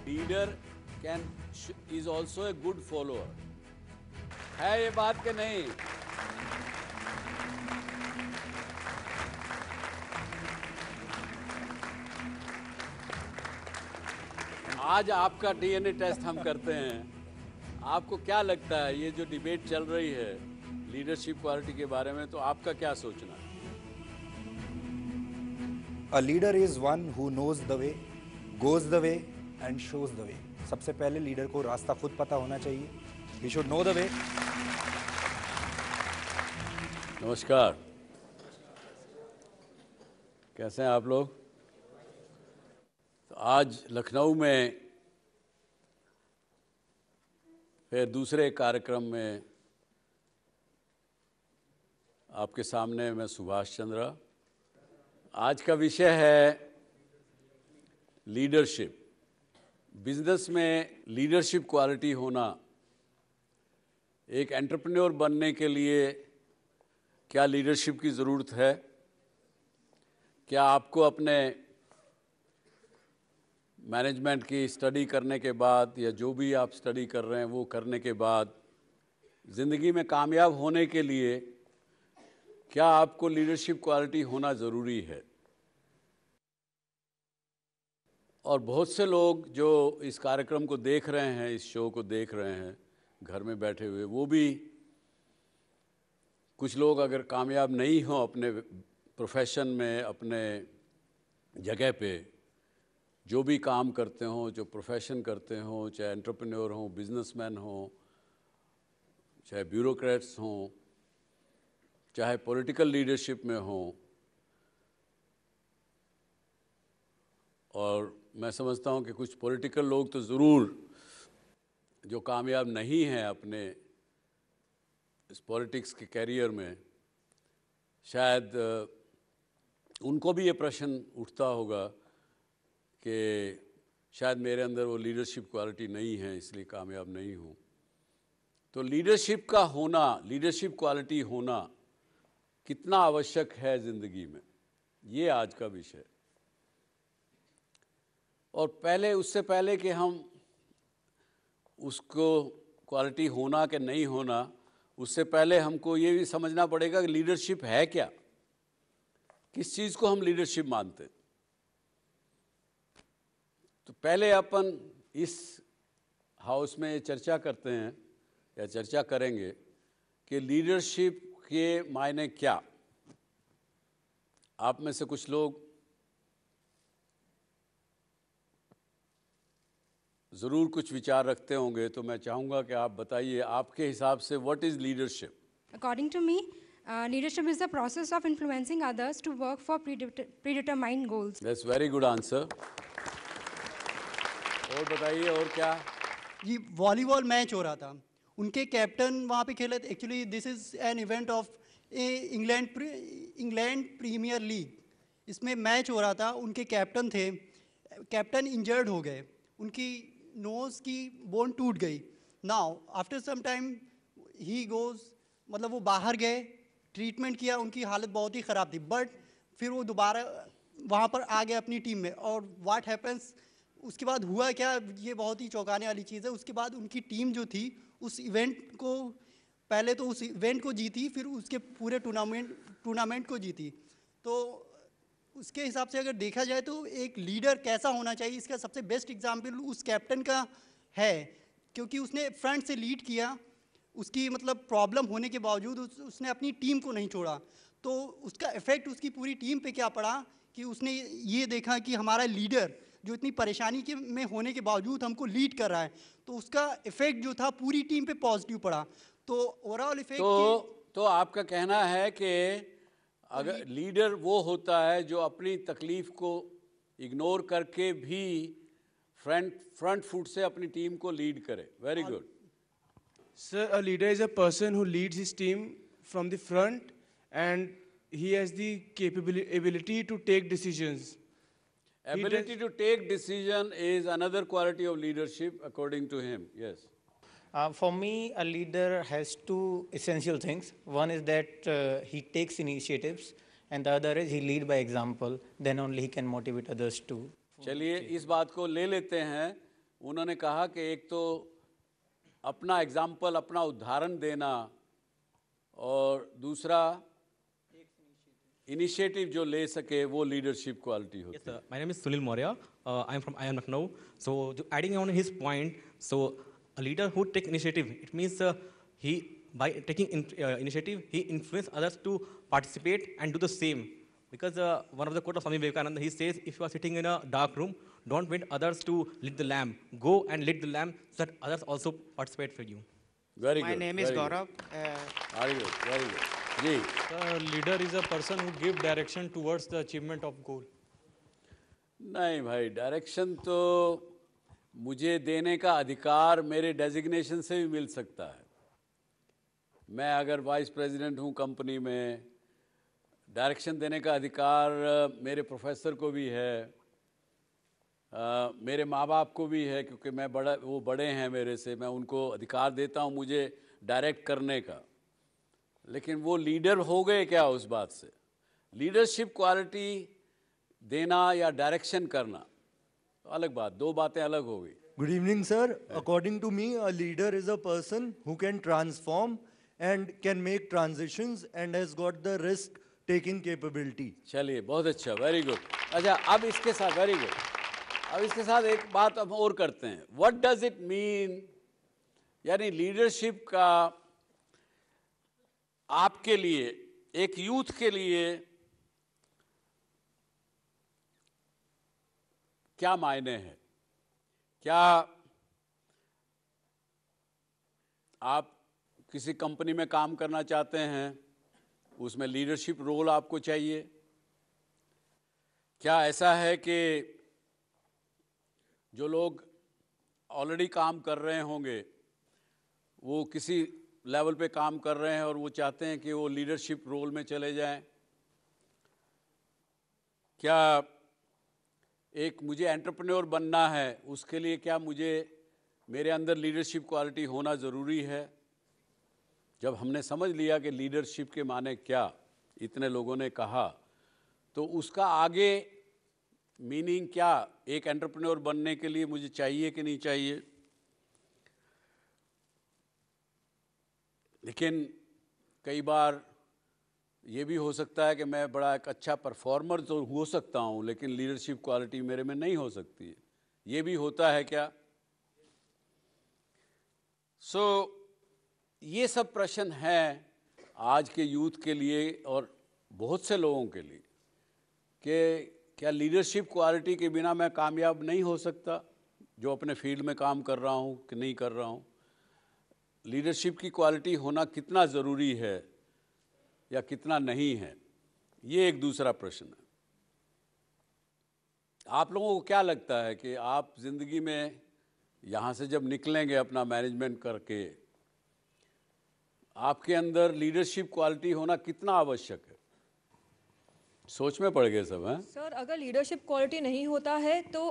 Leader is also a good follower. है ये बात कि नहीं? आज आपका डीएनए टेस्ट हम करते हैं। आपको क्या लगता है ये जो डिबेट चल रही है लीडरशिप क्वालिटी के बारे में, तो आपका क्या सोचना है? A leader is one who knows the way, goes the way and shows the way. सबसे पहले लीडर को रास्ता खुद पता होना चाहिए। He should know the way. नमस्कार, कैसे हैं आप लोग? तो आज लखनऊ में फिर दूसरे कार्यक्रम में आपके सामने मैं सुभाष चंद्रा। आज का विषय है लीडरशिप। बिजनेस में लीडरशिप क्वालिटी होना, एक एंटरप्रेन्योर बनने के लिए क्या लीडरशिप की ज़रूरत है? क्या आपको अपने मैनेजमेंट की स्टडी करने के बाद या जो भी आप स्टडी कर रहे हैं वो करने के बाद ज़िंदगी में कामयाब होने के लिए क्या आपको लीडरशिप क्वालिटी होना ज़रूरी है? और बहुत से लोग जो इस कार्यक्रम को देख रहे हैं, इस शो को देख रहे हैं घर में बैठे हुए, वो भी कुछ लोग अगर कामयाब नहीं हों अपने प्रोफेशन में, अपने जगह पे जो भी काम करते हों, जो प्रोफेशन करते हों, चाहे एंटरप्रेन्योर हों, बिजनेसमैन हों, चाहे ब्यूरोक्रेट्स हों, चाहे पॉलिटिकल लीडरशिप में हों, और मैं समझता हूं कि कुछ पॉलिटिकल लोग तो ज़रूर जो कामयाब नहीं हैं अपने इस पॉलिटिक्स के कैरियर में, शायद उनको भी ये प्रश्न उठता होगा कि शायद मेरे अंदर वो लीडरशिप क्वालिटी नहीं है, इसलिए कामयाब नहीं हूँ। तो लीडरशिप का होना, लीडरशिप क्वालिटी होना कितना आवश्यक है ज़िंदगी में, ये आज का विषय। और पहले, उससे पहले कि हम उसको क्वालिटी होना कि नहीं होना, उससे पहले हमको ये भी समझना पड़ेगा कि लीडरशिप है क्या, किस चीज़ को हम लीडरशिप मानते हैं। तो पहले अपन इस हाउस में ये चर्चा करते हैं या चर्चा करेंगे कि लीडरशिप के मायने क्या। आप में से कुछ लोग ज़रूर कुछ विचार रखते होंगे, तो मैं चाहूँगा कि आप बताइए आपके हिसाब से what is leadership? According to me, leadership is the process of influencing others to work for predetermined goals. That's very good answer. और बताइए और क्या? जी, वॉलीबॉल मैच हो रहा था, उनके कैप्टन वहाँ पे खेले थे। Actually this is an event of England Premier League. इसमें मैच हो रहा था, उनके कैप्टन थे, कैप्टन इंजर्ड हो गए, उनकी नोज़ की बोन टूट गई। Now after some time he goes, मतलब वो बाहर गए, ट्रीटमेंट किया, उनकी हालत बहुत ही ख़राब थी, बट फिर वो दोबारा वहाँ पर आ गए अपनी टीम में। और व्हाट हैपेंस, उसके बाद हुआ क्या, ये बहुत ही चौंकाने वाली चीज़ है। उसके बाद उनकी टीम जो थी उस इवेंट को, पहले तो उस इवेंट को जीती, फिर उसके पूरे टूर्नामेंट को जीती। तो उसके हिसाब से अगर देखा जाए तो एक लीडर कैसा होना चाहिए, इसका सबसे बेस्ट एग्जाम्पल उस कैप्टन का है, क्योंकि उसने फ्रंट से लीड किया। उसकी मतलब प्रॉब्लम होने के बावजूद उसने अपनी टीम को नहीं छोड़ा। तो उसका इफ़ेक्ट उसकी पूरी टीम पे क्या पड़ा कि उसने ये देखा कि हमारा लीडर जो इतनी परेशानी के में होने के बावजूद हमको लीड कर रहा है, तो उसका इफ़ेक्ट जो था पूरी टीम पे पॉजिटिव पड़ा। तो ओवरऑल इफ़ेक्ट तो आपका कहना है कि अगर लीडर वो होता है जो अपनी तकलीफ को इग्नोर करके भी फ्रंट फुट से अपनी टीम को लीड करे। Very good. Sir, a leader is a person who leads his team from the front and he has the ability to take decisions. Ability to take decision is another quality of leadership according to him. Yes. For me, a leader has two essential things. One is that he takes initiatives, and the other is he lead by example. Then only he can motivate others to. चलिए इस बात को ले लेते हैं उन्होंने कहा कि एक तो अपना एग्जाम्पल, अपना उदाहरण देना, और दूसरा इनिशिएटिव जो ले सके, वो लीडरशिप क्वालिटी होती है। My name is Sunil Maurya. I am from IIM Lucknow. So, adding on his point, so a leader who takes initiative, it means by taking initiative, he influences others to participate and do the same. Because one of the quotes of Swami Vivekananda, he says, if you are sitting in a dark room, don't wait others to lit the lamp. Go and lit the lamp so that others also participate for you. Very good. My name is Gaurav. Very good, very good. Ji, The leader is a person who gives direction towards the achievement of goal. नहीं भाई, direction तो मुझे देने का अधिकार मेरे designation से भी मिल सकता है। मैं अगर वाइस प्रेसिडेंट हूँ कंपनी में, डायरेक्शन देने का अधिकार मेरे प्रोफेसर को भी है, मेरे माँ बाप को भी है, क्योंकि मैं वो बड़े हैं मेरे से, मैं उनको अधिकार देता हूँ मुझे डायरेक्ट करने का। लेकिन वो लीडर हो गए क्या उस बात से? लीडरशिप क्वालिटी देना या डायरेक्शन करना तो अलग बात, दो बातें अलग हो गई। Good evening, sir. According to me, a leader is a person who can transform and can make transitions and has got the risk-taking capability. चलिए, बहुत अच्छा, वेरी गुड। अच्छा, अब इसके साथ वेरी गुड, अब इसके साथ एक बात अब और करते हैं। व्हाट डज इट मीन, यानी लीडरशिप का आपके लिए, एक यूथ के लिए क्या मायने हैं? क्या आप किसी कंपनी में काम करना चाहते हैं, उसमें लीडरशिप रोल आपको चाहिए? क्या ऐसा है कि जो लोग ऑलरेडी काम कर रहे होंगे, वो किसी लेवल पे काम कर रहे हैं और वो चाहते हैं कि वो लीडरशिप रोल में चले जाएं? क्या एक मुझे एंटरप्रेन्योर बनना है, उसके लिए क्या मुझे मेरे अंदर लीडरशिप क्वालिटी होना ज़रूरी है? जब हमने समझ लिया कि लीडरशिप के माने क्या, इतने लोगों ने कहा, तो उसका आगे मीनिंग क्या एक एंटरप्रेन्योर बनने के लिए मुझे चाहिए कि नहीं चाहिए? लेकिन कई बार ये भी हो सकता है कि मैं बड़ा एक अच्छा परफॉर्मर तो हो सकता हूँ, लेकिन लीडरशिप क्वालिटी मेरे में नहीं हो सकती है। ये भी होता है क्या? ये सब प्रश्न हैं आज के यूथ के लिए और बहुत से लोगों के लिए कि क्या लीडरशिप क्वालिटी के बिना मैं कामयाब नहीं हो सकता, जो अपने फील्ड में काम कर रहा हूँ कि नहीं कर रहा हूँ? लीडरशिप की क्वालिटी होना कितना ज़रूरी है या कितना नहीं है, ये एक दूसरा प्रश्न है। आप लोगों को क्या लगता है कि आप ज़िंदगी में यहाँ से जब निकलेंगे अपना मैनेजमेंट करके, आपके अंदर लीडरशिप क्वालिटी होना कितना आवश्यक है? सोच में पड़ गए सब हैं? सर, अगर लीडरशिप क्वालिटी नहीं होता है तो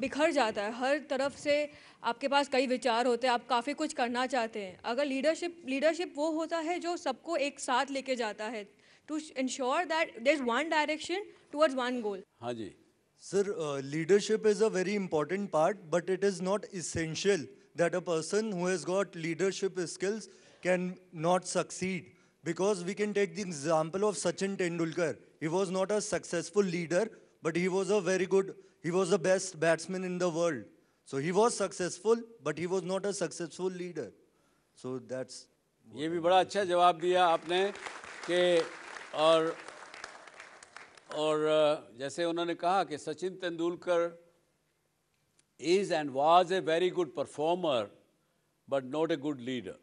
बिखर जाता है, हर तरफ से आपके पास कई विचार होते हैं, आप काफ़ी कुछ करना चाहते हैं। अगर लीडरशिप वो होता है जो सबको एक साथ लेके जाता है, to ensure that there is one direction towards one goal. हाँ जी Sir, leadership is a very important part, but it is not essential that a person who has got leadership skills can not succeed. Because we can take the example of Sachin Tendulkar. He was not a successful leader, but he was the best batsman in the world. So he was successful, but he was not a successful leader. So that's... ये भी बड़ा अच्छा जवाब दिया आपने कि और जैसे उन्होंने कहा कि Sachin Tendulkar is and was a very good performer, but not a good leader.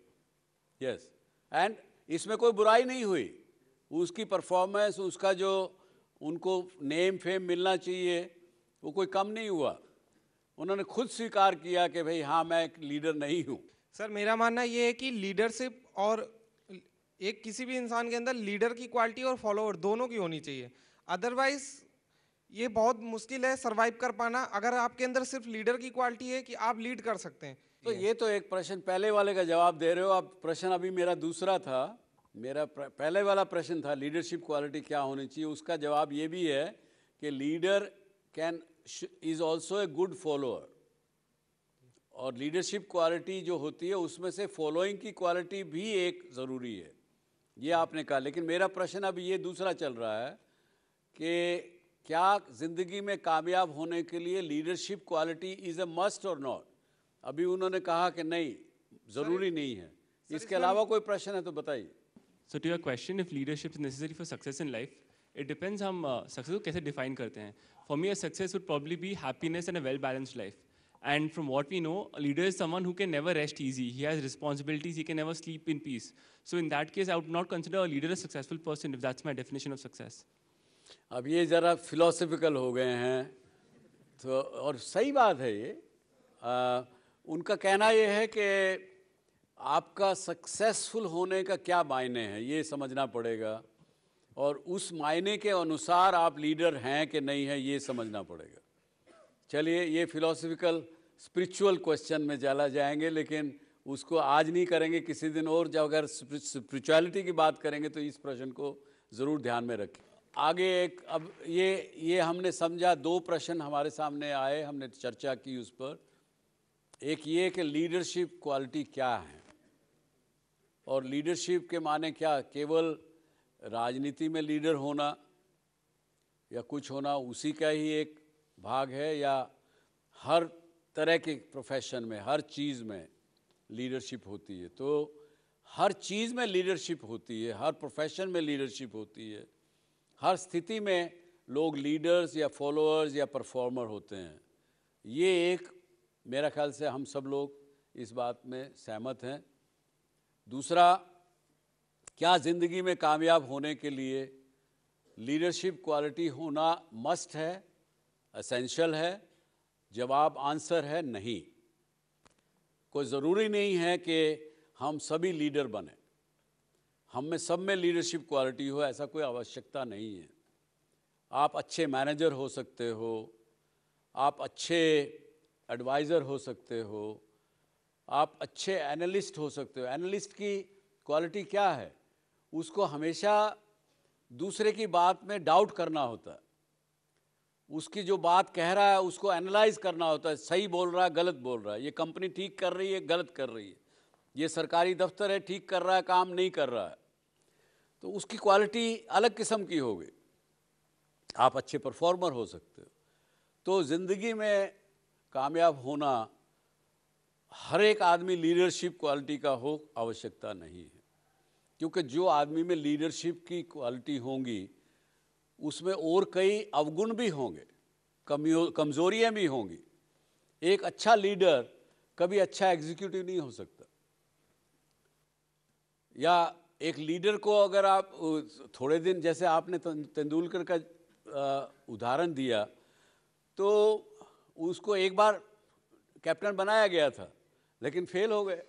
Yes, and इसमें कोई बुराई नहीं हुई, उसकी परफॉर्मेंस, उसका जो उनको नेम फेम मिलना चाहिए, वो कोई कम नहीं हुआ। उन्होंने खुद स्वीकार किया कि भाई हाँ, मैं एक लीडर नहीं हूँ। सर, मेरा मानना ये है कि लीडरशिप और एक किसी भी इंसान के अंदर लीडर की क्वालिटी और फॉलोअर दोनों की होनी चाहिए। अदरवाइज ये बहुत मुश्किल है सरवाइव कर पाना अगर आपके अंदर सिर्फ लीडर की क्वालिटी है कि आप लीड कर सकते हैं। तो ये तो एक प्रश्न पहले वाले का जवाब दे रहे हो, अब प्रश्न अभी मेरा दूसरा था। मेरा पहले वाला प्रश्न था लीडरशिप क्वालिटी क्या होनी चाहिए, उसका जवाब ये भी है कि leader is also a good follower. और लीडरशिप क्वालिटी जो होती है उसमें से फॉलोइंग की क्वालिटी भी एक ज़रूरी है, ये आपने कहा। लेकिन मेरा प्रश्न अब ये दूसरा चल रहा है कि क्या ज़िंदगी में कामयाब होने के लिए leadership quality is a must और नॉट? अभी उन्होंने कहा कि नहीं, ज़रूरी नहीं है। इसके अलावा कोई प्रश्न है तो बताइए। So to your question, if leadership is necessary for success in life, it depends हम success को कैसे define करते हैं. For me, a success would probably be happiness and a well-balanced life. And from what we know, a leader is someone who can never rest easy. He has responsibilities. He can never sleep in peace. So in that case, I would not consider a leader a successful person if that's my definition of success. अब ये ज़रा philosophical हो गए हैं तो, और सही बात है ये। उनका कहना ये है कि आपका सक्सेसफुल होने का क्या मायने है ये समझना पड़ेगा, और उस मायने के अनुसार आप लीडर हैं कि नहीं है ये समझना पड़ेगा। चलिए, ये फिलोसफिकल स्पिरिचुअल क्वेश्चन में चला जाएंगे, लेकिन उसको आज नहीं करेंगे, किसी दिन और जब अगर स्पिरिचुअलिटी की बात करेंगे तो इस प्रश्न को ज़रूर ध्यान में रखें। आगे एक, अब ये हमने समझा, दो प्रश्न हमारे सामने आए, हमने चर्चा की उस पर। एक ये कि लीडरशिप क्वालिटी क्या है और लीडरशिप के माने क्या, केवल राजनीति में लीडर होना या कुछ होना उसी का ही एक भाग है, या हर तरह के प्रोफेशन में, हर चीज़ में लीडरशिप होती है? तो हर चीज़ में लीडरशिप होती है, हर प्रोफेशन में लीडरशिप होती है, हर स्थिति में लोग लीडर्स या फॉलोअर्स या परफॉर्मर होते हैं। ये एक, मेरा ख्याल से हम सब लोग इस बात में सहमत हैं। दूसरा, क्या ज़िंदगी में कामयाब होने के लिए लीडरशिप क्वालिटी होना मस्ट है, एसेंशियल है? जवाब, आंसर है नहीं। कोई ज़रूरी नहीं है कि हम सभी लीडर बने, हम में सब में लीडरशिप क्वालिटी हो, ऐसा कोई आवश्यकता नहीं है। आप अच्छे मैनेजर हो सकते हो, आप अच्छे एडवाइज़र हो सकते हो, आप अच्छे एनालिस्ट हो सकते हो। एनालिस्ट की क्वालिटी क्या है? उसको हमेशा दूसरे की बात में डाउट करना होता है, उसकी जो बात कह रहा है उसको एनालाइज करना होता है, सही बोल रहा है, गलत बोल रहा है, ये कंपनी ठीक कर रही है, गलत कर रही है, ये सरकारी दफ्तर है, ठीक कर रहा है, काम नहीं कर रहा है। तो उसकी क्वालिटी अलग किस्म की होगी। आप अच्छे परफॉर्मर हो सकते हो। तो ज़िंदगी में कामयाब होना हर एक आदमी लीडरशिप क्वालिटी का हो, आवश्यकता नहीं है, क्योंकि जो आदमी में लीडरशिप की क्वालिटी होंगी उसमें और कई अवगुण भी होंगे, कमज़ोरियाँ भी होंगी। एक अच्छा लीडर कभी अच्छा एग्जीक्यूटिव नहीं हो सकता। या एक लीडर को अगर आप थोड़े दिन, जैसे आपने तेंदुलकर का उदाहरण दिया, तो उसको एक बार कैप्टन बनाया गया था लेकिन फेल हो गए।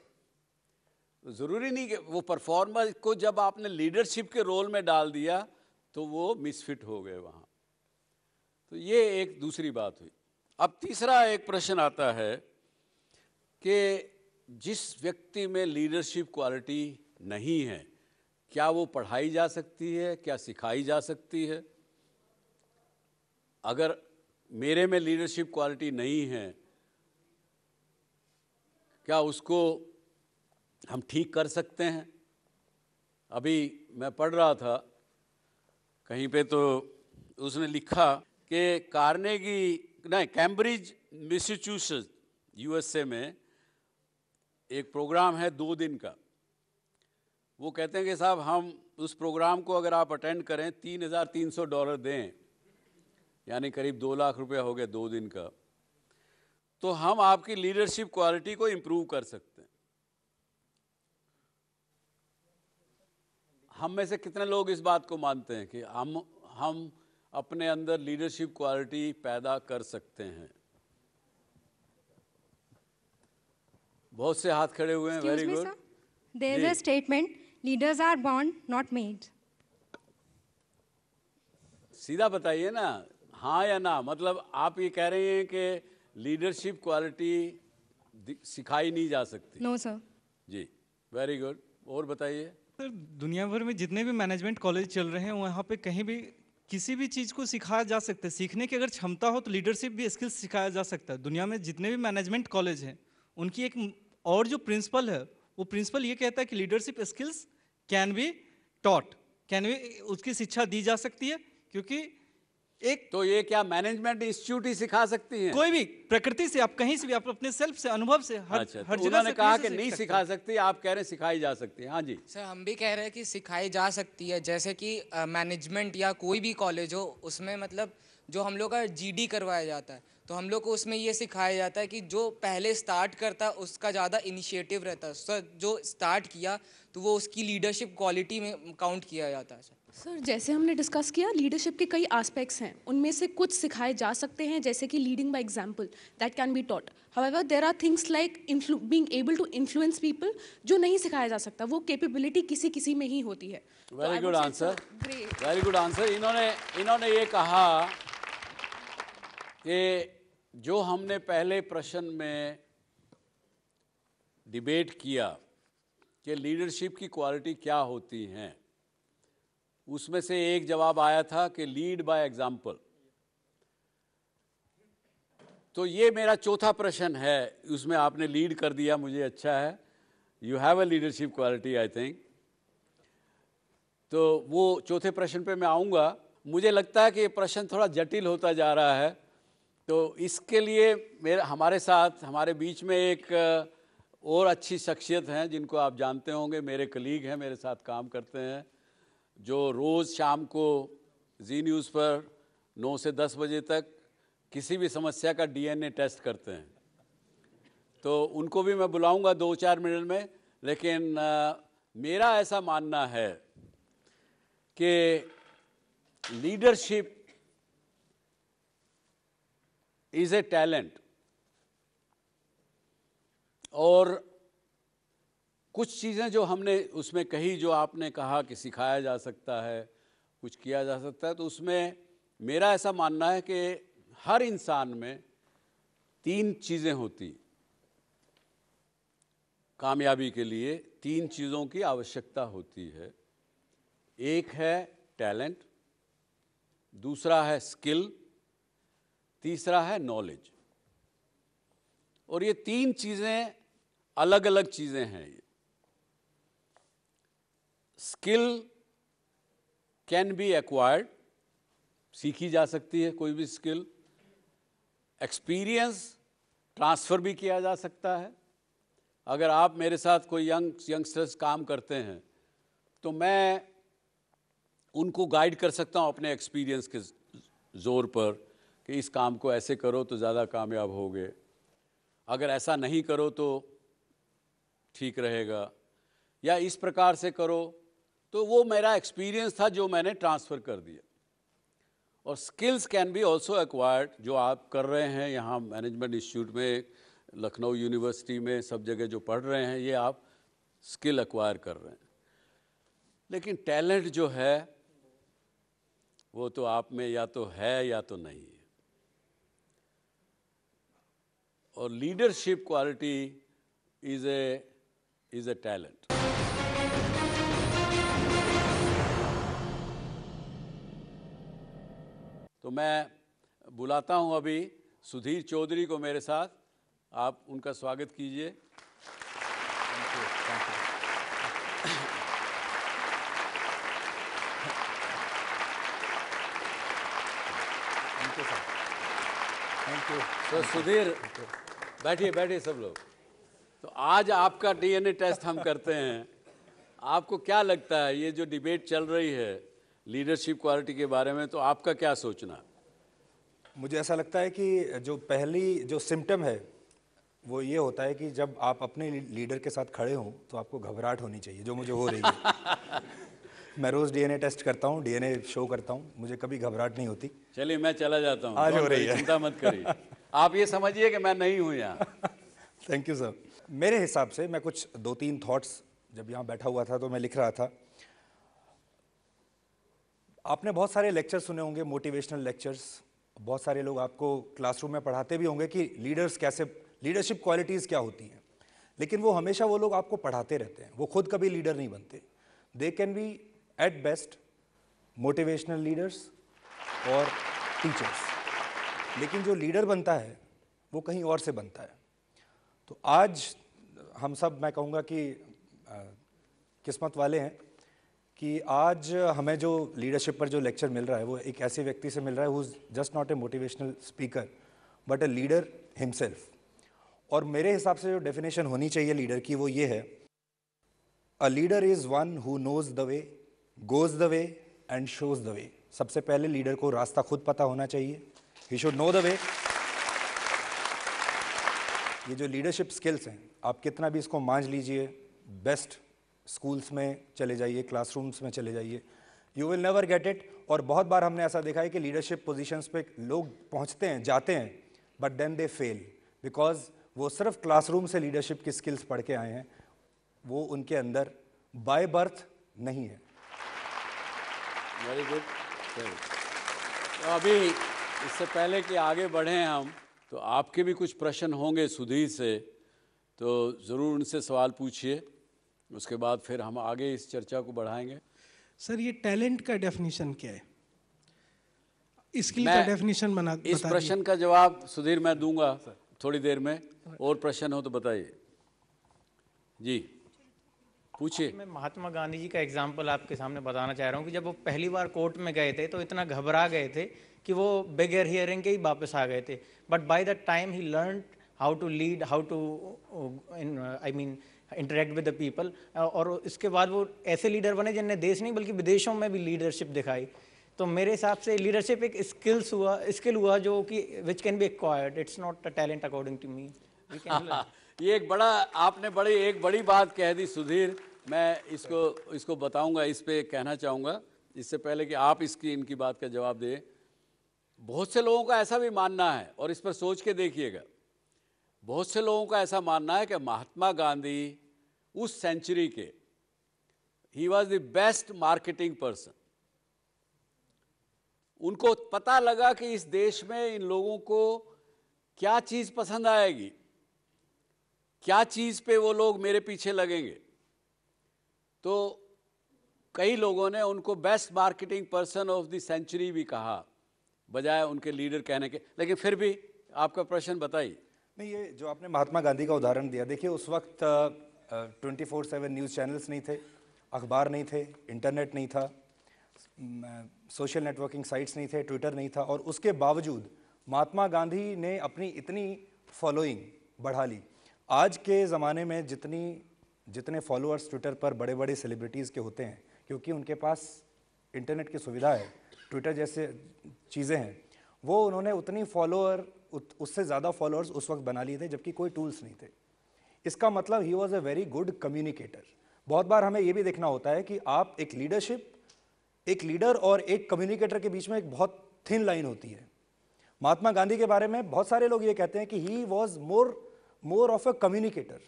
ज़रूरी नहीं कि वो परफॉर्मर को जब आपने लीडरशिप के रोल में डाल दिया तो वो मिसफिट हो गए वहाँ। तो ये एक दूसरी बात हुई। अब तीसरा एक प्रश्न आता है कि जिस व्यक्ति में लीडरशिप क्वालिटी नहीं है, क्या वो पढ़ाई जा सकती है, क्या सिखाई जा सकती है? अगर मेरे में लीडरशिप क्वालिटी नहीं है, क्या उसको हम ठीक कर सकते हैं? अभी मैं पढ़ रहा था कहीं पे, तो उसने लिखा कि कैम्ब्रिज मैसाचुसेट्स यूएसए में एक प्रोग्राम है 2 दिन का। वो कहते हैं कि साहब, हम उस प्रोग्राम को अगर आप अटेंड करें, $3,300 दें, यानी करीब 2 लाख रुपया हो गया 2 दिन का, तो हम आपकी लीडरशिप क्वालिटी को इम्प्रूव कर सकते हैं। हम में से कितने लोग इस बात को मानते हैं कि हम अपने अंदर लीडरशिप क्वालिटी पैदा कर सकते हैं? बहुत से हाथ खड़े हुए हैं। Very good. There is a statement, leaders are born, not made. सीधा बताइए ना, हाँ या ना। मतलब आप ये कह रहे हैं कि लीडरशिप क्वालिटी सिखाई नहीं जा सकती? No sir. जी, वेरी गुड। और बताइए सर। दुनिया भर में जितने भी मैनेजमेंट कॉलेज चल रहे हैं, वहाँ पे कहीं भी किसी भी चीज़ को सिखाया जा सकता है। सीखने की अगर क्षमता हो तो लीडरशिप भी स्किल्स सिखाया जा सकता है। दुनिया में जितने भी मैनेजमेंट कॉलेज हैं उनकी एक और जो प्रिंसिपल है, वो प्रिंसिपल ये कहता है कि leadership skills can be taught, can be, उसकी शिक्षा दी जा सकती है, क्योंकि एक तो ये क्या मैनेजमेंट इंस्टीट्यूट ही सिखा सकती हैं? कोई भी प्रकृति से, आप कहीं से भी, आप अपने सेल्फ से, अनुभव से, हर अच्छा, हर तो जगह उन्होंने से कहा कहीं कि से नहीं सीख सिखा सकते सकती, आप कह रहे हैं सिखाई जा सकती है। हाँ जी सर, हम भी कह रहे हैं कि सिखाई जा सकती है, जैसे कि मैनेजमेंट या कोई भी कॉलेज हो, उसमें मतलब जो हम लोग का जीडी करवाया जाता है, तो हम लोग को उसमें ये सिखाया जाता है कि जो पहले स्टार्ट करता है उसका ज़्यादा इनिशिएटिव रहता है। सर, जो स्टार्ट किया तो वो उसकी लीडरशिप क्वालिटी में काउंट किया जाता है। सर, जैसे हमने डिस्कस किया, लीडरशिप के कई एस्पेक्ट्स हैं, उनमें से कुछ सिखाए जा सकते हैं, जैसे कि leading by example, that can be taught. However there are things like being able to influence people, जो नहीं सिखाया जा सकता, वो कैपेबिलिटी किसी किसी में ही होती है। Very good answer, very good answer. इन्होंने ये कहा कि जो हमने पहले प्रश्न में डिबेट किया कि लीडरशिप की क्वालिटी क्या होती हैं, उसमें से एक जवाब आया था कि लीड बाय एग्जाम्पल। तो ये मेरा चौथा प्रश्न है, उसमें आपने लीड कर दिया, मुझे अच्छा है। You have a leadership quality I think. तो वो चौथे प्रश्न पे मैं आऊँगा। मुझे लगता है कि ये प्रश्न थोड़ा जटिल होता जा रहा है, तो इसके लिए हमारे साथ, हमारे बीच में एक और अच्छी शख्सियत हैं जिनको आप जानते होंगे, मेरे कलीग हैं, मेरे साथ काम करते हैं, जो रोज़ शाम को जी न्यूज़ पर 9 से 10 बजे तक किसी भी समस्या का डीएनए टेस्ट करते हैं। तो उनको भी मैं बुलाऊंगा 2-4 मिनट में, लेकिन मेरा ऐसा मानना है कि लीडरशिप इज़ ए टैलेंट, और कुछ चीज़ें जो हमने उसमें कही, जो आपने कहा कि सिखाया जा सकता है, कुछ किया जा सकता है, तो उसमें मेरा ऐसा मानना है कि हर इंसान में 3 चीज़ें होती, कामयाबी के लिए 3 चीज़ों की आवश्यकता होती है। एक है टैलेंट, दूसरा है स्किल, तीसरा है नॉलेज। और ये 3 चीज़ें अलग अलग चीज़ें हैं। ये स्किल कैन बी एक्वायर्ड, सीखी जा सकती है कोई भी स्किल। एक्सपीरियंस ट्रांसफ़र भी किया जा सकता है। अगर आप मेरे साथ कोई यंगस्टर्स काम करते हैं तो मैं उनको गाइड कर सकता हूँ अपने एक्सपीरियंस के ज़ोर पर कि इस काम को ऐसे करो तो ज़्यादा कामयाब होगे, अगर ऐसा नहीं करो तो ठीक रहेगा, या इस प्रकार से करो। तो वो मेरा एक्सपीरियंस था जो मैंने ट्रांसफ़र कर दिया। और skills can be also acquired, जो आप कर रहे हैं यहाँ मैनेजमेंट इंस्टीट्यूट में, लखनऊ यूनिवर्सिटी में, सब जगह जो पढ़ रहे हैं, ये आप स्किल एक्वायर कर रहे हैं। लेकिन टैलेंट जो है वो तो आप में या तो है या तो नहीं है। और leadership quality is a talent. तो मैं बुलाता हूं अभी सुधीर चौधरी को मेरे साथ, आप उनका स्वागत कीजिए। Thank you. तो सुधीर, बैठिए सब लोग। तो आज आपका डीएनए टेस्ट हम करते हैं। आपको क्या लगता है, ये जो डिबेट चल रही है लीडरशिप क्वालिटी के बारे में, तो आपका क्या सोचना? मुझे ऐसा लगता है कि जो पहली जो सिम्टम है वो ये होता है कि जब आप अपने लीडर के साथ खड़े हों तो आपको घबराहट होनी चाहिए, जो मुझे हो रही है। मैं रोज़ डीएनए टेस्ट करता हूँ, डीएनए शो करता हूँ, मुझे कभी घबराहट नहीं होती। चलिए मैं चला जाता हूँ, आज हो रही है। चिंता मत करिए, आप ये समझिए कि मैं नहीं हूँ यहाँ। Thank you sir. मेरे हिसाब से मैं कुछ 2-3 थॉट्स, जब यहाँ बैठा हुआ था तो मैं लिख रहा था। आपने बहुत सारे लेक्चर सुने होंगे, मोटिवेशनल लेक्चर्स, बहुत सारे लोग आपको क्लासरूम में पढ़ाते भी होंगे कि लीडर्स कैसे, लीडरशिप क्वालिटीज़ क्या होती हैं, लेकिन वो हमेशा वो लोग आपको पढ़ाते रहते हैं, वो खुद कभी लीडर नहीं बनते। They can be at best motivational leaders और टीचर्स, लेकिन जो लीडर बनता है वो कहीं और से बनता है। तो आज हम सब, मैं कहूँगा कि किस्मत वाले हैं कि आज हमें जो लीडरशिप पर जो लेक्चर मिल रहा है वो एक ऐसे व्यक्ति से मिल रहा है who is just not a motivational speaker but a leader himself. और मेरे हिसाब से जो डेफिनेशन होनी चाहिए लीडर की वो ये है, a leader is one who knows the way, goes the way and shows the way. सबसे पहले लीडर को रास्ता खुद पता होना चाहिए, he should know the way. ये जो लीडरशिप स्किल्स हैं, आप कितना भी इसको मान लीजिए, बेस्ट स्कूल्स में चले जाइए, क्लासरूम्स में चले जाइए, you will never get it. और बहुत बार हमने ऐसा देखा है कि लीडरशिप पोजीशंस पे लोग पहुंचते हैं, जाते हैं, but then they fail because वो सिर्फ क्लासरूम से लीडरशिप की स्किल्स पढ़ के आए हैं, वो उनके अंदर बाय बर्थ नहीं है। Very good. तो अभी इससे पहले कि आगे बढ़ें हम, तो आपके भी कुछ प्रश्न होंगे सुधीर से, तो ज़रूर उनसे सवाल पूछिए, उसके बाद फिर हम आगे इस चर्चा को बढ़ाएंगे। सर, ये टैलेंट का डेफिनेशन क्या है? स्किल का डेफिनेशन बना इस प्रश्न का जवाब सुधीर मैं दूंगा थोड़ी देर में, और प्रश्न हो तो बताइए। जी पूछिए। मैं महात्मा गांधी जी का एग्जाम्पल आपके सामने बताना चाह रहा हूँ कि जब वो पहली बार कोर्ट में गए थे तो इतना घबरा गए थे कि वो बिगर हियरिंग के ही वापस आ गए थे, but by the time he learn how to lead, how to interact with the people, और इसके बाद वो ऐसे लीडर बने जिनने देश नहीं बल्कि विदेशों में भी लीडरशिप दिखाई। तो मेरे हिसाब से लीडरशिप एक स्किल हुआ जो कि which can be acquired, it's not a talent according to me. ये एक बड़ा, आपने एक बड़ी बात कह दी सुधीर। मैं इसको बताऊंगा, इस पे कहना चाहूँगा इससे पहले कि आप इनकी बात का जवाब दें। बहुत से लोगों का ऐसा भी मानना है, और इस पर सोच के देखिएगा, बहुत से लोगों का ऐसा मानना है कि महात्मा गांधी उस सेंचुरी के, he was the best marketing person. उनको पता लगा कि इस देश में इन लोगों को क्या चीज़ पसंद आएगी, क्या चीज़ पे वो लोग मेरे पीछे लगेंगे। तो कई लोगों ने उनको best marketing person of the century भी कहा, बजाय उनके लीडर कहने के। लेकिन फिर भी आपका प्रश्न बताइए। नहीं, ये जो आपने महात्मा गांधी का उदाहरण दिया, देखिए उस वक्त 24/7 न्यूज़ चैनल्स नहीं थे, अखबार नहीं थे, इंटरनेट नहीं था, सोशल नेटवर्किंग साइट्स नहीं थे, ट्विटर नहीं था, और उसके बावजूद महात्मा गांधी ने अपनी इतनी फॉलोइंग बढ़ा ली। आज के ज़माने में जितने फॉलोअर्स ट्विटर पर बड़े बड़े सेलिब्रिटीज़ के होते हैं, क्योंकि उनके पास इंटरनेट की सुविधा है, ट्विटर जैसे चीज़ें हैं, वो उन्होंने उतनी उससे ज़्यादा फॉलोअर्स उस वक्त बना लिए थे जबकि कोई टूल्स नहीं थे। इसका मतलब he was a very good communicator. बहुत बार हमें ये भी देखना होता है कि आप एक लीडर और एक कम्युनिकेटर के बीच में एक बहुत थिन लाइन होती है। महात्मा गांधी के बारे में बहुत सारे लोग ये कहते हैं कि he was more of a communicator.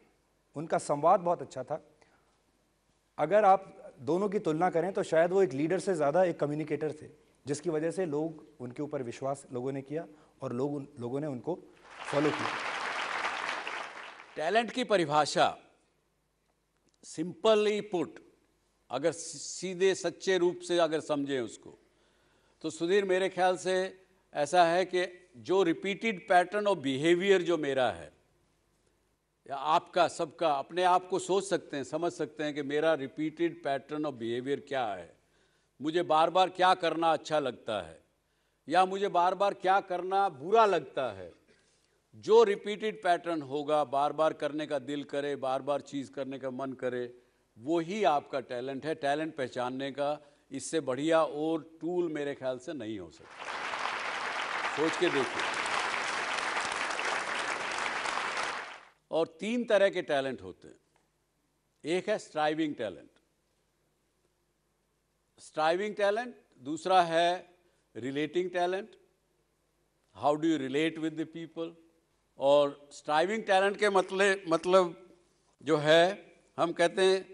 उनका संवाद बहुत अच्छा था। अगर आप दोनों की तुलना करें तो शायद वो एक लीडर से ज़्यादा एक कम्युनिकेटर थे, जिसकी वजह से लोग उनके ऊपर विश्वास लोगों ने किया और लोगों ने उनको फॉलो किया। टैलेंट की परिभाषा सिंपली पुट, अगर सीधे सच्चे रूप से अगर समझें उसको, तो सुधीर मेरे ख्याल से ऐसा है कि जो रिपीटेड पैटर्न ऑफ बिहेवियर जो मेरा है या आपका सबका, अपने आप को सोच सकते हैं, समझ सकते हैं कि मेरा रिपीटेड पैटर्न ऑफ बिहेवियर क्या है। मुझे बार बार क्या करना अच्छा लगता है या मुझे बार बार क्या करना बुरा लगता है। जो रिपीटेड पैटर्न होगा, बार बार करने का दिल करे, बार बार चीज़ करने का मन करे, वो ही आपका टैलेंट है। टैलेंट पहचानने का इससे बढ़िया और टूल मेरे ख्याल से नहीं हो सकता। सोच के देखिए। और 3 तरह के टैलेंट होते हैं। एक है स्ट्राइविंग टैलेंट, दूसरा है relating talent, how do you relate with the people. और स्ट्राइविंग टैलेंट के मतलब जो है, हम कहते हैं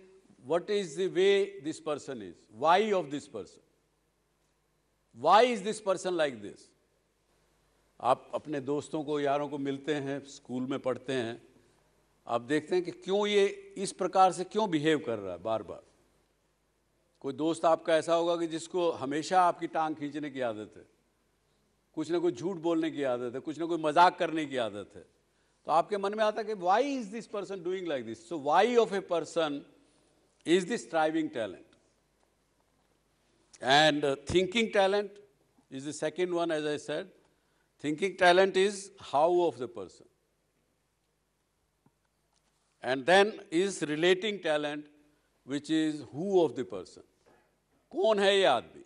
what is the way this person is, why of this person, why is this person like this. आप अपने दोस्तों को, यारों को मिलते हैं, स्कूल में पढ़ते हैं, आप देखते हैं कि क्यों ये इस प्रकार से क्यों बिहेव कर रहा है बार बार। कोई दोस्त आपका ऐसा होगा कि जिसको हमेशा आपकी टांग खींचने की आदत है, कुछ ना कुछ झूठ बोलने की आदत है, कुछ ना कुछ मजाक करने की आदत है। तो आपके मन में आता है कि why is this person doing like this. So why of a person is the striving talent. And thinking talent is the second one, as I said. Thinking talent is how of the person. And then is relating talent, which is who of the person. कौन है ये आदमी?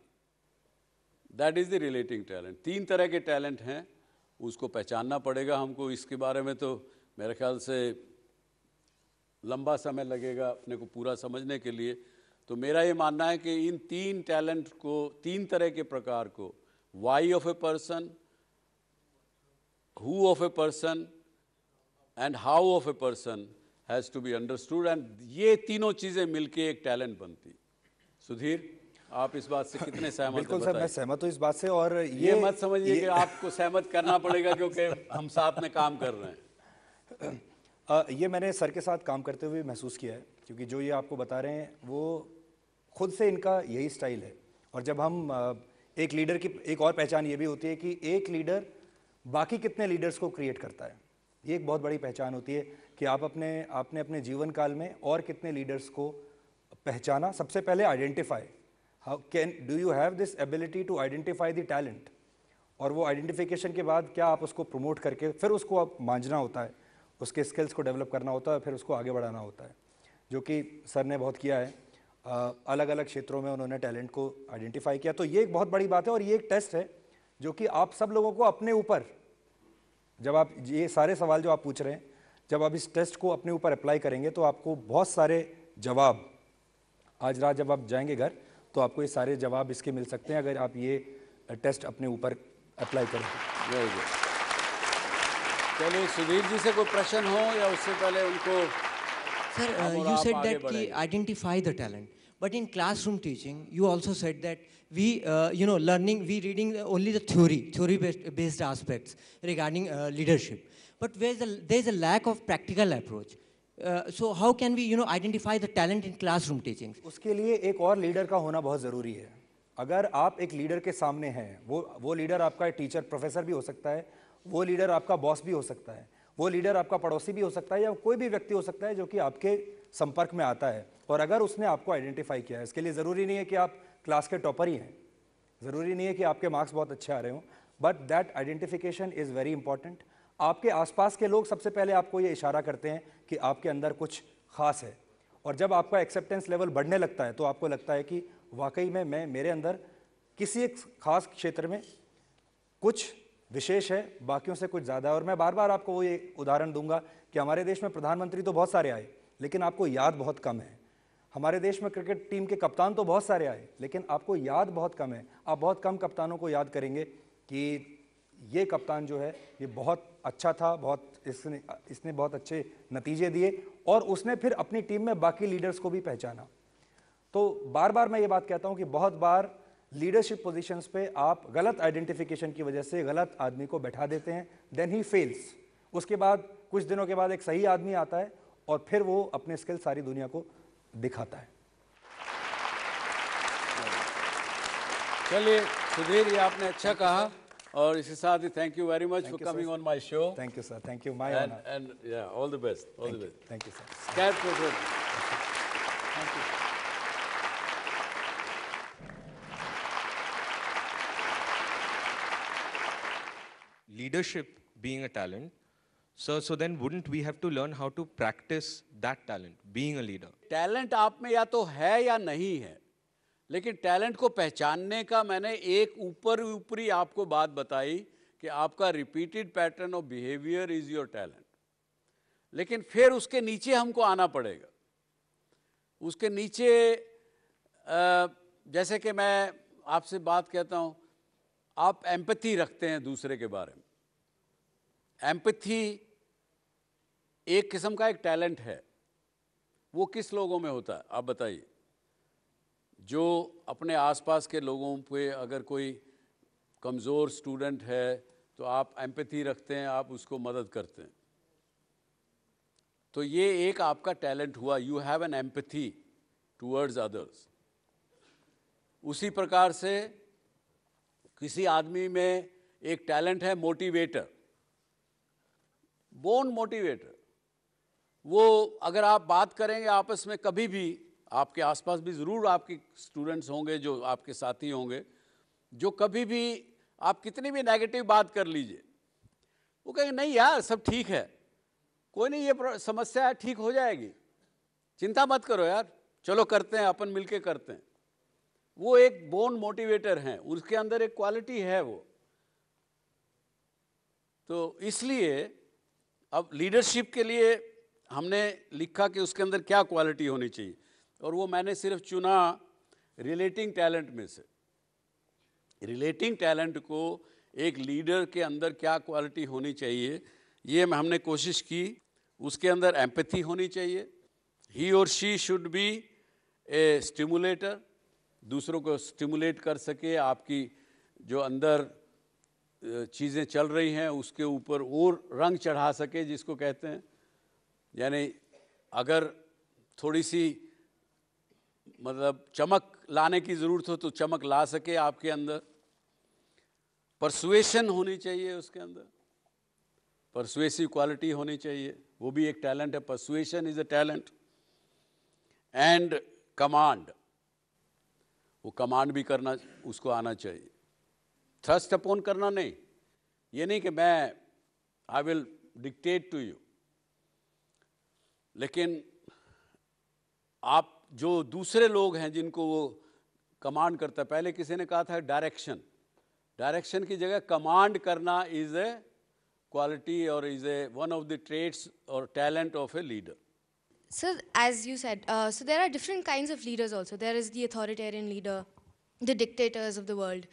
That is the relating talent. 3 तरह के talent हैं, उसको पहचानना पड़ेगा हमको. इसके बारे में तो मेरे ख्याल से लंबा समय लगेगा अपने को पूरा समझने के लिए. तो मेरा ये मानना है कि इन 3 टैलेंट को, 3 तरह के प्रकार को, why of a person, who of a person and how of a person has to be understood. And ये तीनों चीज़ें मिलके एक टैलेंट बनती. सुधीर, आप इस बात से कितने सहमत हैं? बिल्कुल सर, मैं सहमत हूँ इस बात से. और ये मत समझिए कि आपको सहमत करना पड़ेगा क्योंकि हम साथ में काम कर रहे हैं. ये मैंने सर के साथ काम करते हुए महसूस किया है, क्योंकि जो ये आपको बता रहे हैं वो खुद से इनका यही स्टाइल है. और जब हम एक लीडर की एक और पहचान ये भी होती है कि एक लीडर बाकी कितने लीडर्स को क्रिएट करता है. ये एक बहुत बड़ी पहचान होती है कि आपने अपने जीवन काल में और कितने लीडर्स को पहचाना. सबसे पहले identify, how do you have this ability to identify the talent. और वो आइडेंटिफिकेशन के बाद क्या आप उसको प्रमोट करके फिर उसको आप मांझना होता है, उसके स्किल्स को डेवलप करना होता है, फिर उसको आगे बढ़ाना होता है, जो कि सर ने बहुत किया है. अलग अलग क्षेत्रों में उन्होंने टैलेंट को आइडेंटिफाई किया. तो ये एक बहुत बड़ी बात है. और ये एक टेस्ट है जो कि आप सब लोगों को अपने ऊपर, जब आप ये सारे सवाल जो आप पूछ रहे हैं, जब आप इस टेस्ट को अपने ऊपर अप्लाई करेंगे तो आपको बहुत सारे जवाब, आज रात जब आप जाएंगे घर तो आपको ये सारे जवाब इसके मिल सकते हैं अगर आप ये टेस्ट अपने ऊपर अप्लाई करें. Very good. चलिए सुधीर जी से कोई प्रश्न हो या उससे पहले उनको. Sir, you said that ki identify the talent, but in classroom teaching, you also said that we, we reading only the theory-based aspects regarding leadership. But there's a lack of practical approach. So how can we, identify the talent in classroom teaching? उसके लिए एक और leader का होना बहुत ज़रूरी है. अगर आप एक लीडर के सामने हैं, वो लीडर आपका टीचर, प्रोफेसर भी हो सकता है, वो लीडर आपका बॉस भी हो सकता है, वो लीडर आपका पड़ोसी भी हो सकता है, या कोई भी व्यक्ति हो सकता है जो कि आपके संपर्क में आता है. और अगर उसने आपको आइडेंटिफाई किया है, इसके लिए ज़रूरी नहीं है कि आप क्लास के टॉपर ही हैं, ज़रूरी नहीं है कि आपके मार्क्स बहुत अच्छे आ रहे हों, but that identification is very important. आपके आसपास के लोग सबसे पहले आपको ये इशारा करते हैं कि आपके अंदर कुछ ख़ास है. और जब आपका एक्सेप्टेंस लेवल बढ़ने लगता है तो आपको लगता है कि वाकई में मेरे अंदर किसी एक ख़ास क्षेत्र में कुछ विशेष है, बाकियों से कुछ ज़्यादा है. और मैं बार बार आपको वो ये उदाहरण दूंगा कि हमारे देश में प्रधानमंत्री तो बहुत सारे आए, लेकिन आपको याद बहुत कम है. हमारे देश में क्रिकेट टीम के कप्तान तो बहुत सारे आए, लेकिन आपको याद बहुत कम है. आप बहुत कम कप्तानों को याद करेंगे कि ये कप्तान जो है ये बहुत अच्छा था, इसने बहुत अच्छे नतीजे दिए, और उसने फिर अपनी टीम में बाकी लीडर्स को भी पहचाना. तो बार बार मैं ये बात कहता हूँ कि बहुत बार लीडरशिप पोजीशंस पे आप गलत आइडेंटिफिकेशन की वजह से गलत आदमी को बैठा देते हैं, देन ही फेल्स. उसके बाद कुछ दिनों के बाद एक सही आदमी आता है और फिर वो अपने स्किल सारी दुनिया को दिखाता है. चलिए सुधीर, ये आपने अच्छा कहा, और इसके साथ ही thank you very much for coming on my show. Thank you sir, thank you. My honour. And yeah all the best, all the best. Thank you sir. स्कैट programme. Thank you. Leadership being a talent, so then wouldn't we have to learn how to practice that talent, being a leader? Talent आप में या तो है या नहीं है, लेकिन टैलेंट को पहचानने का मैंने एक ऊपरी आपको बात बताई कि आपका repeated pattern of behaviour is your talent. लेकिन फिर उसके नीचे हमको आना पड़ेगा. उसके नीचे जैसे कि मैं आपसे बात कहता हूँ, आप एम्पैथी रखते हैं दूसरे के बारे में. एम्पैथी एक किस्म का एक टैलेंट है. वो किस लोगों में होता है आप बताइए? जो अपने आसपास के लोगों पे, अगर कोई कमज़ोर स्टूडेंट है तो आप एम्पैथी रखते हैं, आप उसको मदद करते हैं. तो ये एक आपका टैलेंट हुआ. You have an empathy towards others. उसी प्रकार से किसी आदमी में एक टैलेंट है मोटिवेटर. Born motivator. वो अगर आप बात करेंगे आपस में, कभी भी आपके आसपास भी ज़रूर आपके स्टूडेंट्स होंगे, जो आपके साथी होंगे, जो कभी भी आप कितनी भी नेगेटिव बात कर लीजिए, वो कहेंगे नहीं यार सब ठीक है, कोई नहीं, ये समस्या है, ठीक हो जाएगी, चिंता मत करो यार, चलो करते हैं, अपन मिलके करते हैं। वो एक बोर्न मोटिवेटर हैं, उसके अंदर एक क्वालिटी है वो। तो इसलिए अब लीडरशिप के लिए हमने लिखा कि उसके अंदर क्या क्वालिटी होनी चाहिए, और वो मैंने सिर्फ चुना रिलेटिंग टैलेंट में से। रिलेटिंग टैलेंट को एक लीडर के अंदर क्या क्वालिटी होनी चाहिए, ये हमने कोशिश की। उसके अंदर एम्पैथी होनी चाहिए, ही और she should be A stimulator, दूसरों को स्टिमुलेट कर सके, आपकी जो अंदर चीज़ें चल रही हैं उसके ऊपर और रंग चढ़ा सके, जिसको कहते हैं। यानी अगर थोड़ी सी मतलब चमक लाने की ज़रूरत हो तो चमक ला सके आपके अंदर। परसुएशन होनी चाहिए उसके अंदर, परसुएसिव क्वालिटी होनी चाहिए, वो भी एक टैलेंट है, persuasion is a talent. And command, वो कमांड भी करना उसको आना चाहिए। थ्रस्ट अपॉन करना नहीं, ये नहीं कि मैं I will dictate to you, लेकिन आप जो दूसरे लोग हैं जिनको वो कमांड करता है, पहले किसी ने कहा था डायरेक्शन, डायरेक्शन की जगह कमांड करना इज ए क्वालिटी और is a one of the traits और talent of a leader. So, as you said, so there are different kinds of leaders also. There is the authoritarian leader, the dictators of the world.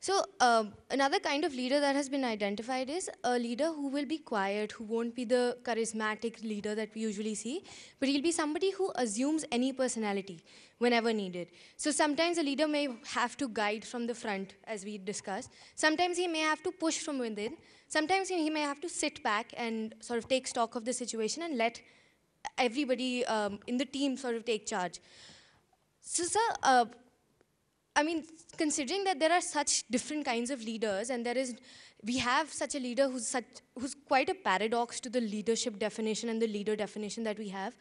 So, another kind of leader that has been identified is a leader who will be quiet, who won't be the charismatic leader that we usually see, but he'll be somebody who assumes any personality whenever needed. So, sometimes a leader may have to guide from the front, as we discussed. Sometimes he may have to push from within. Sometimes he may have to sit back and sort of take stock of the situation and let everybody in the team sort of take charge. So, sir, I mean, considering that there are such different kinds of leaders, and we have such a leader who's quite a paradox to the leadership definition and the leader definition that we have,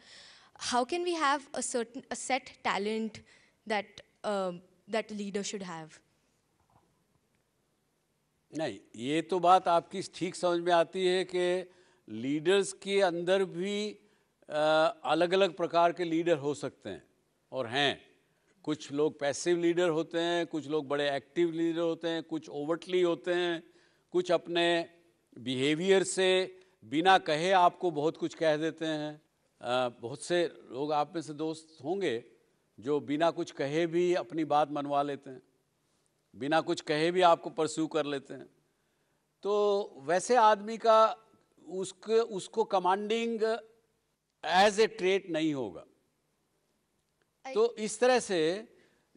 how can we have a set talent that that a leader should have? नहीं, ये तो बात आपकी ठीक समझ में आती है कि लीडर्स के अंदर भी अलग अलग प्रकार के लीडर हो सकते हैं और हैं। कुछ लोग पैसिव लीडर होते हैं, कुछ लोग बड़े एक्टिव लीडर होते हैं, कुछ ओवरटली होते हैं, कुछ अपने बिहेवियर से बिना कहे आपको बहुत कुछ कह देते हैं। बहुत से लोग आप में से दोस्त होंगे जो बिना कुछ कहे भी अपनी बात मनवा लेते हैं, बिना कुछ कहे भी आपको परस्यू कर लेते हैं। तो वैसे आदमी का उसको कमांडिंग एज ए ट्रेट नहीं होगा। तो इस तरह से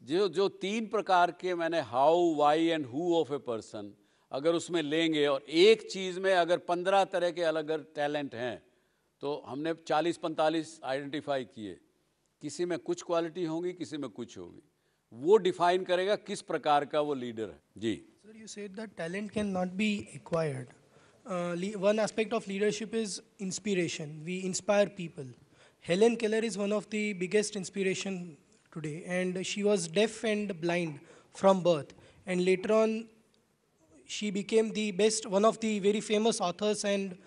जो तीन प्रकार के मैंने how, why and who of a person अगर उसमें लेंगे, और एक चीज़ में अगर 15 तरह के अलग अलग टैलेंट हैं, तो हमने 40-45 आइडेंटिफाई किए। किसी में कुछ क्वालिटी होगी, किसी में कुछ होगी, वो डिफाइन करेगा किस प्रकार का वो लीडर है। जी sir, you said that talent can not be acquired. One aspect of leadership is inspiration. We inspire people. Helen Keller is one of the biggest inspiration today, and she was deaf and blind from birth, and later on she became one of the very famous authors and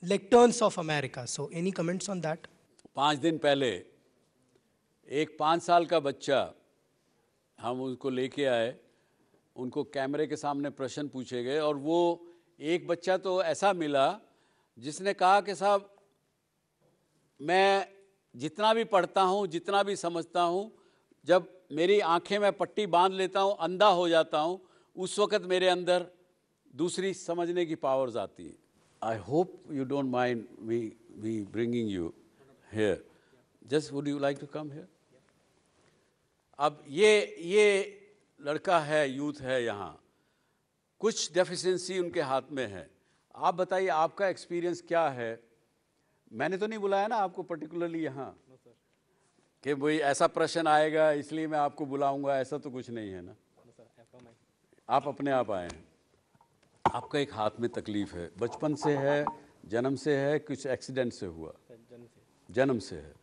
lecterns of America. So any comments on that? 5 दिन पहले एक 5 साल का बच्चा, हम उसको लेके आए, उनको कैमरे के सामने प्रश्न पूछे गए, और वो एक बच्चा तो ऐसा मिला जिसने कहा कि साहब मैं जितना भी पढ़ता हूँ, जितना भी समझता हूँ, जब मेरी आंखें मैं पट्टी बांध लेता हूँ, अंधा हो जाता हूँ, उस वक़्त मेरे अंदर दूसरी समझने की पावर्स आती है। I hope you don't mind we bringing you here, just would you like to come here. अब ये लड़का है, यूथ है यहाँ, कुछ डेफिशिएंसी उनके हाथ में है। आप बताइए आपका एक्सपीरियंस क्या है? मैंने तो नहीं बुलाया ना आपको पर्टिकुलरली यहाँ कि भाई ऐसा प्रश्न आएगा इसलिए मैं आपको बुलाऊंगा, ऐसा तो कुछ नहीं है ना। आप अपने आप आए हैं, आपका एक हाथ में तकलीफ है, बचपन से है, जन्म से है, कुछ एक्सीडेंट से हुआ? जन्म से है।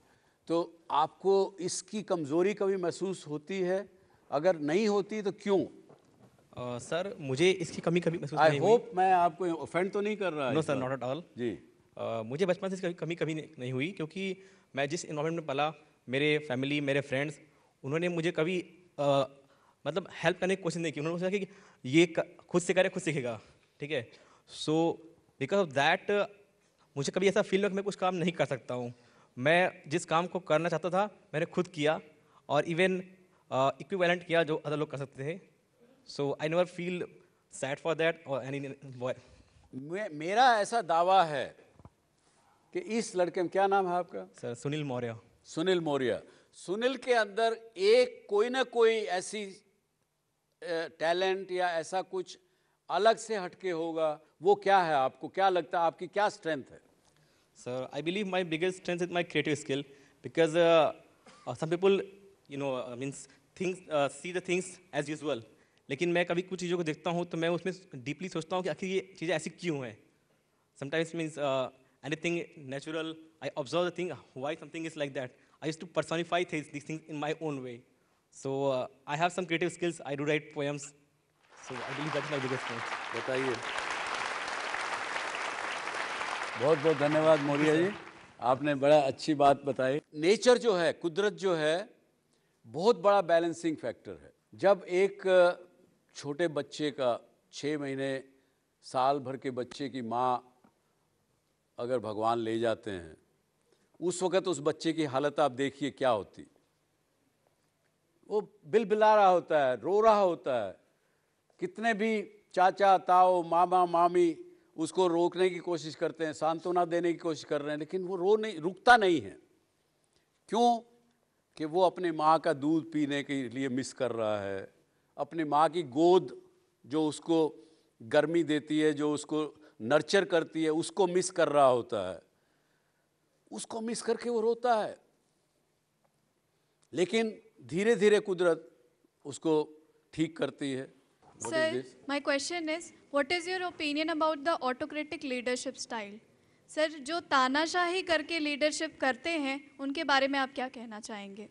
तो आपको इसकी कमज़ोरी कभी महसूस होती है? अगर नहीं होती तो क्यों? सर मुझे इसकी कमी कभी महसूस आई नहीं होप मैं आपको ऑफेंड तो नहीं कर रहा? No sir, not at all जी। मुझे बचपन से इसकी कमी कभी नहीं हुई, क्योंकि मैं जिस इन्वायरमेंट में पला, मेरे फैमिली, मेरे फ्रेंड्स, उन्होंने मुझे कभी मतलब हेल्प करने की कोशिश नहीं की। उन्होंने सोचा कि ये खुद से करे, खुद सीखेगा, ठीक है। सो बिकॉज ऑफ दैट मुझे कभी ऐसा फील हुआ कि मैं कुछ काम नहीं कर सकता हूँ। मैं जिस काम को करना चाहता था मैंने खुद किया, और इवन इक्विवेलेंट किया जो अदर लोग कर सकते थे। So I never feel sad for that और एनी बॉय। मेरा ऐसा दावा है कि इस लड़के में, क्या नाम है आपका? सर सुनील मौर्य। सुनील मौर्य। सुनील के अंदर एक कोई ना कोई ऐसी टैलेंट या ऐसा कुछ अलग से हटके होगा। वो क्या है? आपको क्या लगता है, आपकी क्या स्ट्रेंथ है? Sir, I believe my biggest strength is my creative skill, because some people, means things see the things as usual. लेकिन मैं कभी कुछ चीज़ों को देखता हूँ तो मैं उसमें डीपली सोचता हूँ कि आखिर ये चीज़ें ऐसी क्यों हैं। Sometimes means anything natural, I observe the thing why something is like that. I used to personify these things in my own way. So I have some creative skills. I do write poems. So I believe that's my biggest strength. बताइए। बहुत बहुत धन्यवाद मौर्य जी, आपने बड़ा अच्छी बात बताई। Nature जो है, कुदरत जो है, बहुत बड़ा बैलेंसिंग फैक्टर है। जब एक छोटे बच्चे का 6 महीने साल भर के बच्चे की माँ अगर भगवान ले जाते हैं, उस वक़्त उस बच्चे की हालत आप देखिए क्या होती। वो बिलबिला रहा होता है, रो रहा होता है। कितने भी चाचा ताऊ मामा मामी उसको रोकने की कोशिश करते हैं, सांत्वना देने की कोशिश कर रहे हैं, लेकिन वो रुकता नहीं है। क्यों? कि वो अपनी माँ का दूध पीने के लिए मिस कर रहा है, अपनी माँ की गोद जो उसको गर्मी देती है, जो उसको नर्चर करती है, उसको मिस कर रहा होता है। उसको मिस करके वो रोता है। लेकिन धीरे धीरे कुदरत उसको ठीक करती है। Sir, my question is, what is your opinion about the autocratic leadership style? Sir, जो तानाशाही करके लीडरशिप करते हैं, उनके बारे में आप क्या कहना चाहेंगे?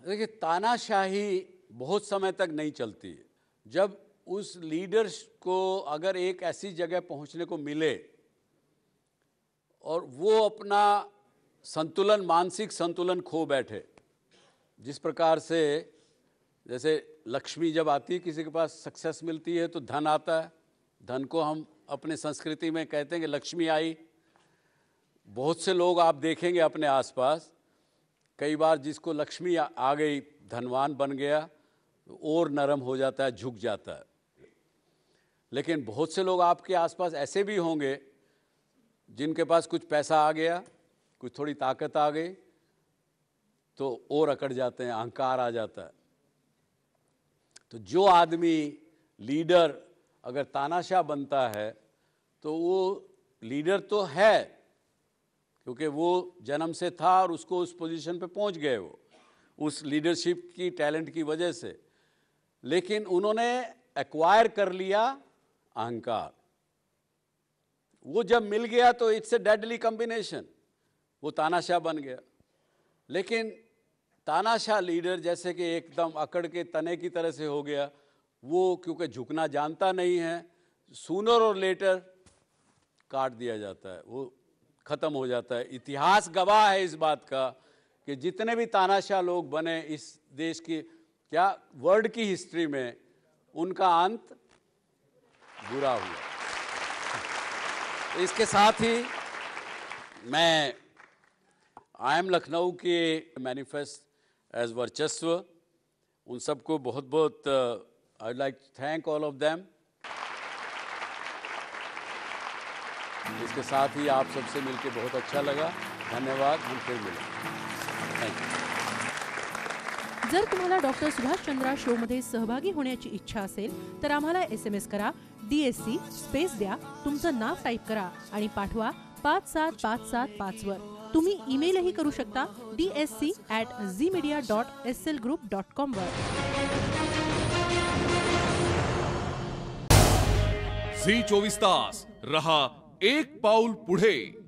देखिए, तानाशाही बहुत समय तक नहीं चलती है। जब उस लीडर्स को अगर एक ऐसी जगह पहुंचने को मिले और वो अपना संतुलन, मानसिक संतुलन खो बैठे, जिस प्रकार से जैसे लक्ष्मी जब आती है, किसी के पास सक्सेस मिलती है तो धन आता है। धन को हम अपने संस्कृति में कहते हैं कि लक्ष्मी आई। बहुत से लोग आप देखेंगे अपने आसपास, कई बार जिसको लक्ष्मी आ गई, धनवान बन गया, और नरम हो जाता है, झुक जाता है। लेकिन बहुत से लोग आपके आसपास ऐसे भी होंगे जिनके पास कुछ पैसा आ गया, कुछ थोड़ी ताकत आ गई, तो और अकड़ जाते हैं, अहंकार आ जाता है। तो जो आदमी लीडर अगर तानाशाह बनता है तो वो लीडर तो है, क्योंकि वो जन्म से था और उसको उस पोजीशन पे पहुंच गए वो, उस लीडरशिप की टैलेंट की वजह से। लेकिन उन्होंने एक्वायर कर लिया अहंकार। वो जब मिल गया तो इट्स ए डेडली कॉम्बिनेशन, वो तानाशाह बन गया। लेकिन तानाशाह लीडर जैसे कि एकदम अकड़ के तने की तरह से हो गया, वो क्योंकि झुकना जानता नहीं है, सूनर और लेटर काट दिया जाता है, वो ख़त्म हो जाता है। इतिहास गवाह है इस बात का कि जितने भी तानाशाह लोग बने इस देश की, क्या वर्ल्ड की हिस्ट्री में, उनका अंत बुरा हुआ। इसके साथ ही मैं IIM लखनऊ के मैनिफेस्ट एज वर्चस्व, उन सबको बहुत बहुत I would like to thank all of them. इसके साथ ही आप सबसे मिलकर बहुत अच्छा लगा। धन्यवाद, हम फिर मिलेंगे। Thank you. जर तुम्हाला डॉक्टर सुभाषचंद्रा शो मध्ये सहभागी होण्याची इच्छा असेल तर आम्हाला SMS करा, DSC स्पेस द्या, तुमचं नाव टाईप करा आणि पाठवा 57575 वर। तुम्ही ईमेलही करू शकता dsc@zmedia.slgroup.com वर। झी 24 तास रहा एक पाऊल पुढे.